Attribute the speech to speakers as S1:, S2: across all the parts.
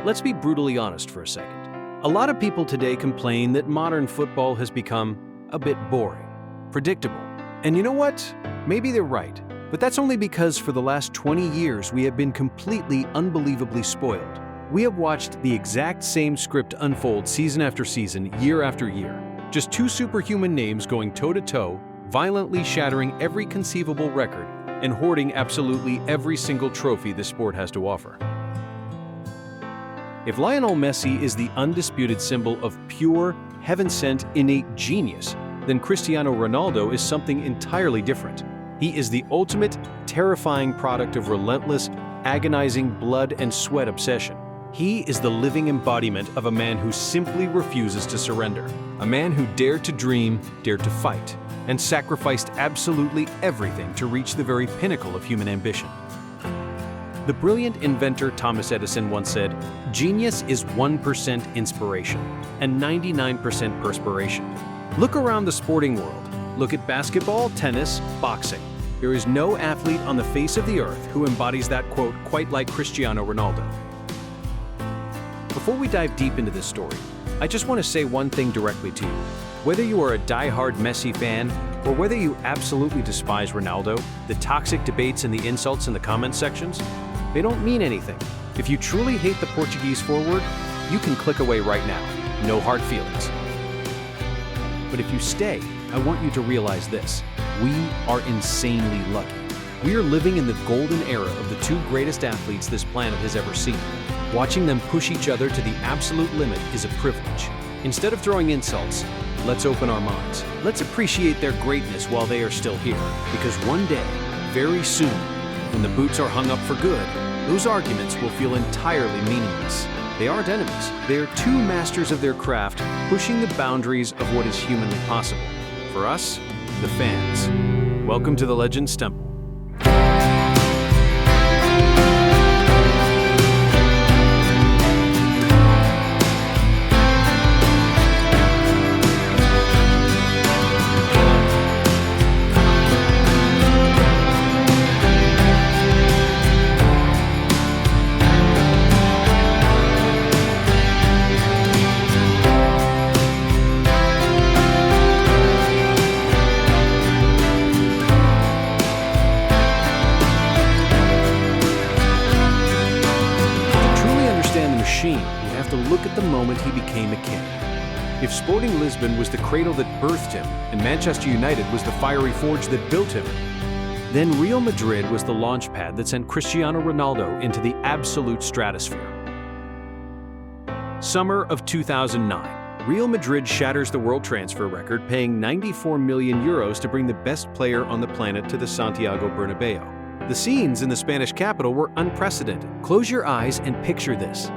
S1: let's be brutally honest for a second. A lot of people today complain that modern football has become a bit boring, predictable. And you know what? Maybe they're right. But that's only because for the last 20 years we have been completely unbelievably spoiled. We have watched the exact same script unfold season after season, year after year. Just two superhuman names going toe-to-toe, violently shattering every conceivable record and hoarding absolutely every single trophy the sport has to offer. If Lionel Messi is the undisputed symbol of pure, heaven-sent, innate genius, then Cristiano Ronaldo is something entirely different. He is the ultimate, terrifying product of relentless, agonizing blood and sweat obsession. He is the living embodiment of a man who simply refuses to surrender. A man who dared to dream, dared to fight, and sacrificed absolutely everything to reach the very pinnacle of human ambition. The brilliant inventor Thomas Edison once said, "Genius is 1% inspiration and 99% perspiration." Look around the sporting world. Look at basketball, tennis, boxing. There is no athlete on the face of the earth who embodies that quote quite like Cristiano Ronaldo. Before we dive deep into this story, I just want to say one thing directly to you. Whether you are a die-hard Messi fan or whether you absolutely despise Ronaldo, the toxic debates and the insults in the comment sections, they don't mean anything. If you truly hate the Portuguese forward, you can click away right now. No hard feelings. But if you stay, I want you to realize this. We are insanely lucky. We are living in the golden era of the two greatest athletes this planet has ever seen. Watching them push each other to the absolute limit is a privilege. Instead of throwing insults, let's open our minds. Let's appreciate their greatness while they are still here. Because one day, very soon, when the boots are hung up for good, those arguments will feel entirely meaningless. They aren't enemies. They are two masters of their craft, pushing the boundaries of what is humanly possible. For us, the fans. Welcome to the Legends Temple. You have to look at the moment he became a king. If Sporting Lisbon was the cradle that birthed him, and Manchester United was the fiery forge that built him, then Real Madrid was the launch pad that sent Cristiano Ronaldo into the absolute stratosphere. Summer of 2009. Real Madrid shatters the world transfer record, paying 94 million euros to bring the best player on the planet to the Santiago Bernabeu. The scenes in the Spanish capital were unprecedented. Close your eyes and picture this.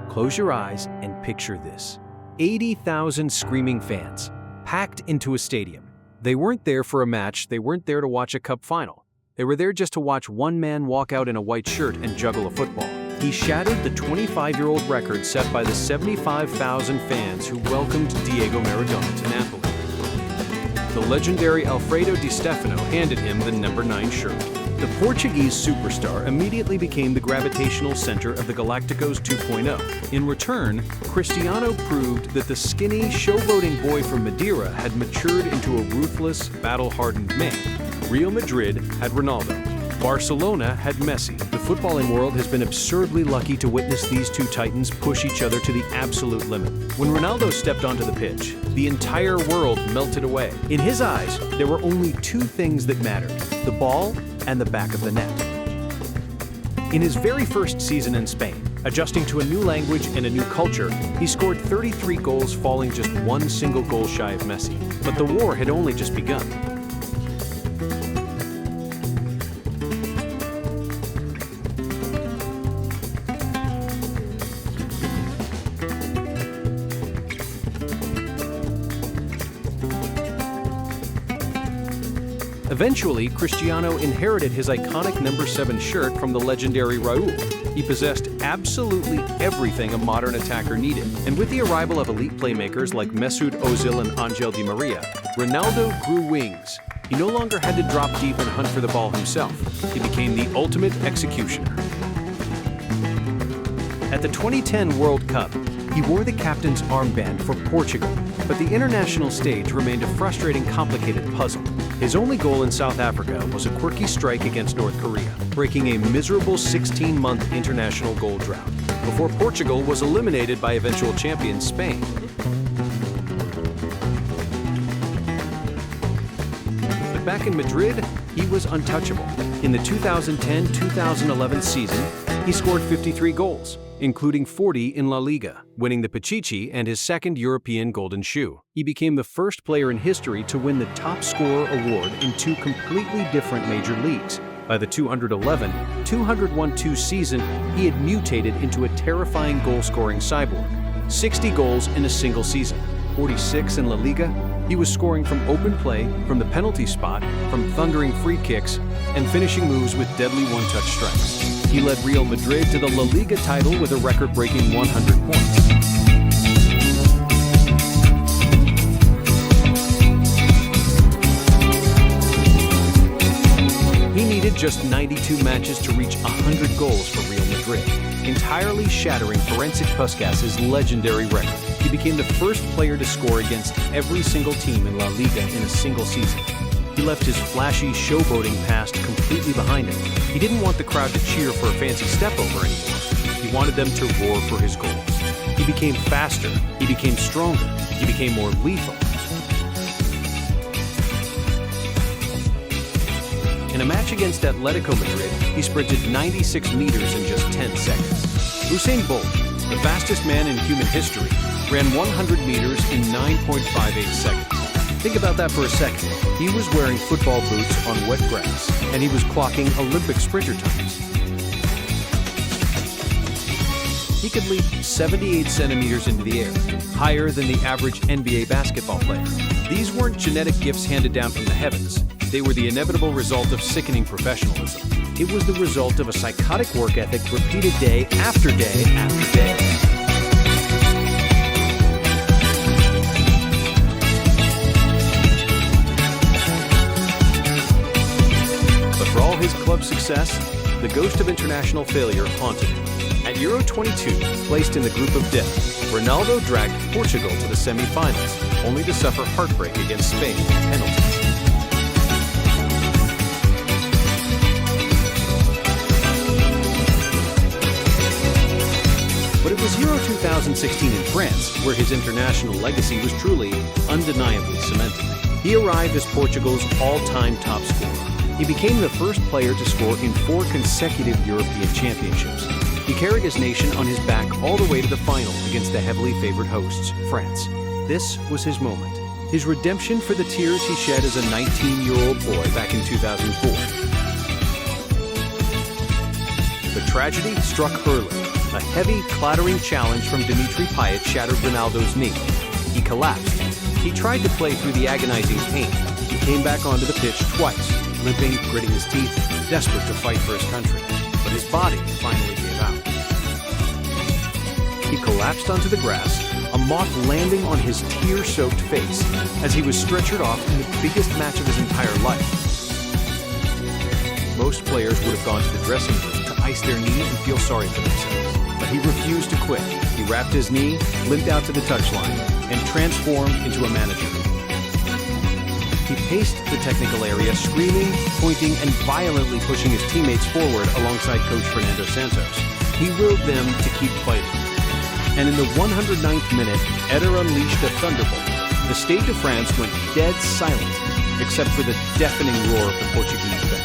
S1: Close your eyes and picture this. 80,000 screaming fans, packed into a stadium. They weren't there for a match, they weren't there to watch a cup final. They were there just to watch one man walk out in a white shirt and juggle a football. He shattered the 25-year-old record set by the 75,000 fans who welcomed Diego Maradona to Napoli. The legendary Alfredo Di Stefano handed him the number 9 shirt. The Portuguese superstar immediately became the gravitational center of the Galacticos 2.0. In return, Cristiano proved that the skinny, showboating boy from Madeira had matured into a ruthless, battle-hardened man. Real Madrid had Ronaldo. Barcelona had Messi. The footballing world has been absurdly lucky to witness these two titans push each other to the absolute limit. When Ronaldo stepped onto the pitch, the entire world melted away. In his eyes, there were only two things that mattered: the ball and the back of the net. In his very first season in Spain, adjusting to a new language and a new culture, he scored 33 goals, falling just one single goal shy of Messi. But the war had only just begun. Eventually, Cristiano inherited his iconic number 7 shirt from the legendary Raul. He possessed absolutely everything a modern attacker needed. And with the arrival of elite playmakers like Mesut Ozil and Angel Di Maria, Ronaldo grew wings. He no longer had to drop deep and hunt for the ball himself. He became the ultimate executioner. At the 2010 World Cup, he wore the captain's armband for Portugal, but the international stage remained a frustrating, complicated puzzle. His only goal in South Africa was a quirky strike against North Korea, breaking a miserable 16-month international goal drought, before Portugal was eliminated by eventual champion Spain. But back in Madrid, he was untouchable. In the 2010-2011 season, he scored 53 goals, including 40 in La Liga, winning the Pichichi and his second European Golden Shoe. He became the first player in history to win the top scorer award in two completely different major leagues. By the 211-201 season, he had mutated into a terrifying goal-scoring cyborg. 60 goals in a single season, 46 in La Liga. He was scoring from open play, from the penalty spot, from thundering free kicks, and finishing moves with deadly one-touch strikes. He led Real Madrid to the La Liga title with a record-breaking 100 points. He needed just 92 matches to reach 100 goals for Real Madrid, entirely shattering Ferenc Puskas' legendary record. He became the first player to score against every single team in La Liga in a single season. He left his flashy showboating past completely behind him. He didn't want the crowd to cheer for a fancy step-over anymore. He wanted them to roar for his goals. He became faster, he became stronger, he became more lethal. In a match against Atletico Madrid, he sprinted 96 meters in just 10 seconds. Usain Bolt, the fastest man in human history, ran 100 meters in 9.58 seconds. Think about that for a second. He was wearing football boots on wet grass, and he was clocking Olympic sprinter times. He could leap 78 centimeters into the air, higher than the average NBA basketball player. These weren't genetic gifts handed down from the heavens. They were the inevitable result of sickening professionalism. It was the result of a psychotic work ethic repeated day after day after day. For all his club success, the ghost of international failure haunted him. At Euro 22, placed in the group of death, Ronaldo dragged Portugal to the semi-finals, only to suffer heartbreak against Spain in penalties. But it was Euro 2016 in France where his international legacy was truly, undeniably cemented. He arrived as Portugal's all-time top scorer. He became the first player to score in 4 consecutive European championships. He carried his nation on his back all the way to the final against the heavily favored hosts, France. This was his moment, his redemption for the tears he shed as a 19-year-old boy back in 2004. The tragedy struck early. A heavy, clattering challenge from Dimitri Payet shattered Ronaldo's knee. He collapsed. He tried to play through the agonizing pain. He came back onto the pitch twice, limping, gritting his teeth, desperate to fight for his country. But his body finally gave out. He collapsed onto the grass, a moth landing on his tear-soaked face as he was stretchered off in the biggest match of his entire life. Most players would have gone to the dressing room to ice their knee and feel sorry for themselves. But he refused to quit. He wrapped his knee, limped out to the touchline, and transformed into a manager. He paced the technical area, screaming, pointing, and violently pushing his teammates forward alongside coach Fernando Santos. He willed them to keep fighting. And in the 109th minute, Eder unleashed a thunderbolt. The Stade de France went dead silent, except for the deafening roar of the Portuguese bench.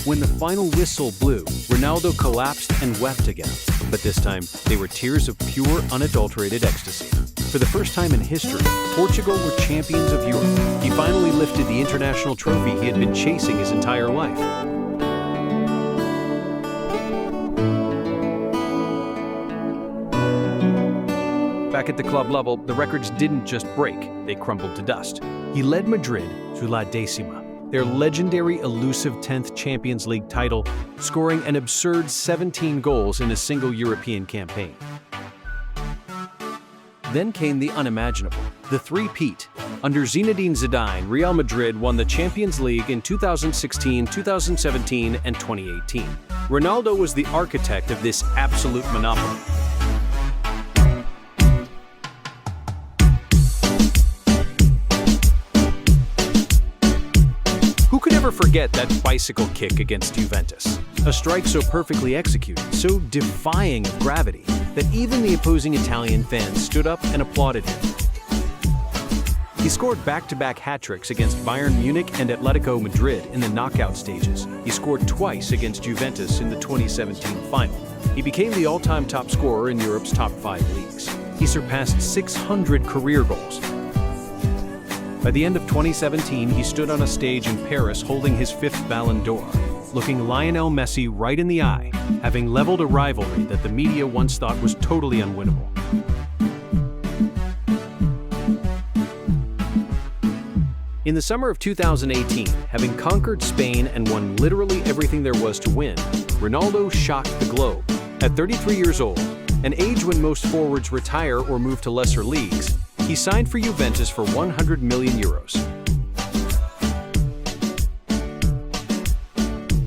S1: When the final whistle blew, Ronaldo collapsed and wept again. But this time, they were tears of pure, unadulterated ecstasy. For the first time in history, Portugal were champions of Europe. He finally lifted the international trophy he had been chasing his entire life. Back at the club level, the records didn't just break, they crumbled to dust. He led Madrid to La Decima, their legendary elusive 10th Champions League title, scoring an absurd 17 goals in a single European campaign. Then came the unimaginable, the three-peat. Under Zinedine Zidane, Real Madrid won the Champions League in 2016, 2017, and 2018. Ronaldo was the architect of this absolute monopoly. Who could ever forget that bicycle kick against Juventus? A strike so perfectly executed, so defying of gravity, that even the opposing Italian fans stood up and applauded him. He scored back-to-back hat-tricks against Bayern Munich and Atletico Madrid in the knockout stages. He scored twice against Juventus in the 2017 final. He became the all-time top scorer in Europe's top 5 leagues. He surpassed 600 career goals. By the end of 2017, he stood on a stage in Paris holding his 5th Ballon d'Or, looking Lionel Messi right in the eye, having leveled a rivalry that the media once thought was totally unwinnable. In the summer of 2018, having conquered Spain and won literally everything there was to win, Ronaldo shocked the globe. At 33 years old, an age when most forwards retire or move to lesser leagues, he signed for Juventus for 100 million euros.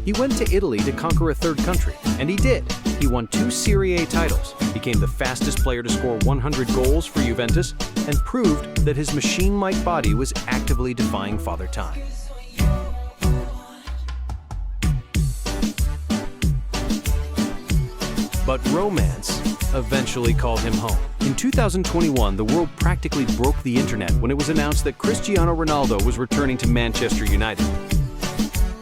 S1: He went to Italy to conquer a third country, and he did. He won 2 Serie A titles, became the fastest player to score 100 goals for Juventus, and proved that his machine-like body was actively defying Father Time. But romance eventually called him home. In 2021, the world practically broke the internet when it was announced that Cristiano Ronaldo was returning to Manchester United.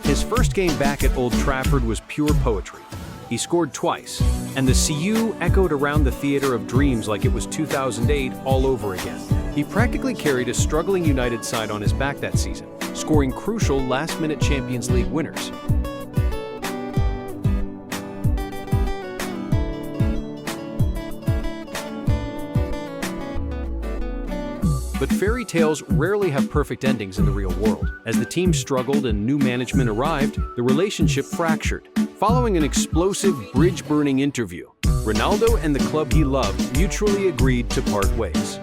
S1: His first game back at Old Trafford was pure poetry. He scored twice, and the "See you" echoed around the theater of dreams like it was 2008 all over again. He practically carried a struggling United side on his back that season, scoring crucial last-minute Champions League winners. But fairy tales rarely have perfect endings in the real world. As the team struggled and new management arrived, the relationship fractured. Following an explosive, bridge-burning interview, Ronaldo and the club he loved mutually agreed to part ways.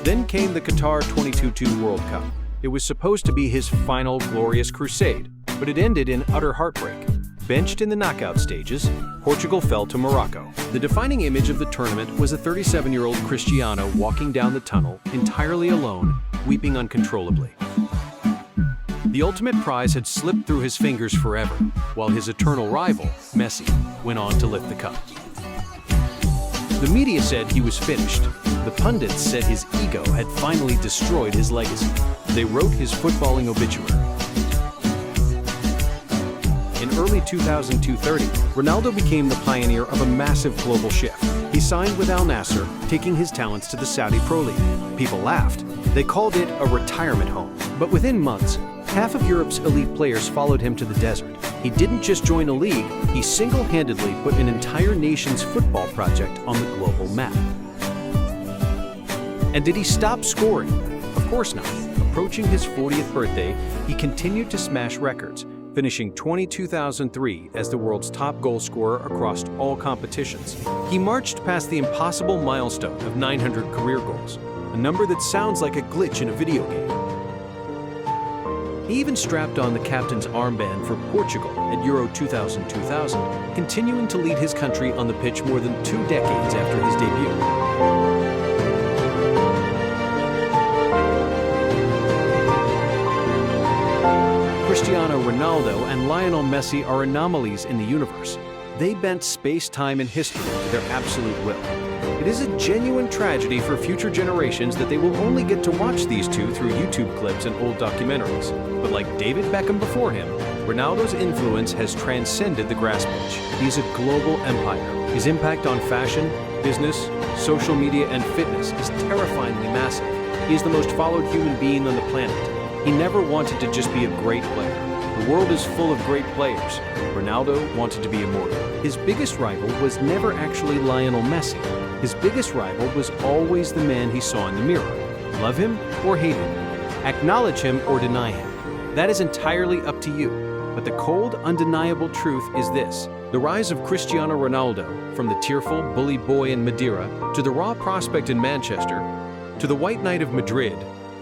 S1: Then came the Qatar 2022 World Cup. It was supposed to be his final glorious crusade, but it ended in utter heartbreak. Benched in the knockout stages, Portugal fell to Morocco. The defining image of the tournament was a 37-year-old Cristiano walking down the tunnel, entirely alone, weeping uncontrollably. The ultimate prize had slipped through his fingers forever, while his eternal rival, Messi, went on to lift the cup. The media said he was finished. The pundits said his ego had finally destroyed his legacy. They wrote his footballing obituary. In early 2030, Ronaldo became the pioneer of a massive global shift. He signed with Al Nassr, taking his talents to the Saudi Pro League. People laughed. They called it a retirement home. But within months, half of Europe's elite players followed him to the desert. He didn't just join a league, he single-handedly put an entire nation's football project on the global map. And did he stop scoring? Of course not. Approaching his 40th birthday, he continued to smash records, finishing 2003 as the world's top goal scorer across all competitions. He marched past the impossible milestone of 900 career goals, a number that sounds like a glitch in a video game. He even strapped on the captain's armband for Portugal at Euro 2000, continuing to lead his country on the pitch more than 2 decades after his debut. Cristiano Ronaldo and Lionel Messi are anomalies in the universe. They bent space, time, and history to their absolute will. It is a genuine tragedy for future generations that they will only get to watch these two through YouTube clips and old documentaries. But like David Beckham before him, Ronaldo's influence has transcended the grass pitch. He is a global empire. His impact on fashion, business, social media, and fitness is terrifyingly massive. He is the most followed human being on the planet. He never wanted to just be a great player. The world is full of great players. Ronaldo wanted to be immortal. His biggest rival was never actually Lionel Messi. His biggest rival was always the man he saw in the mirror. Love him or hate him. Acknowledge him or deny him. That is entirely up to you. But the cold, undeniable truth is this: the rise of Cristiano Ronaldo, from the tearful, bully boy in Madeira, to the raw prospect in Manchester, to the White Knight of Madrid,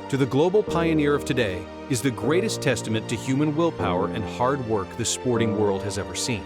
S1: to the global pioneer of today, is the greatest testament to human willpower and hard work the sporting world has ever seen.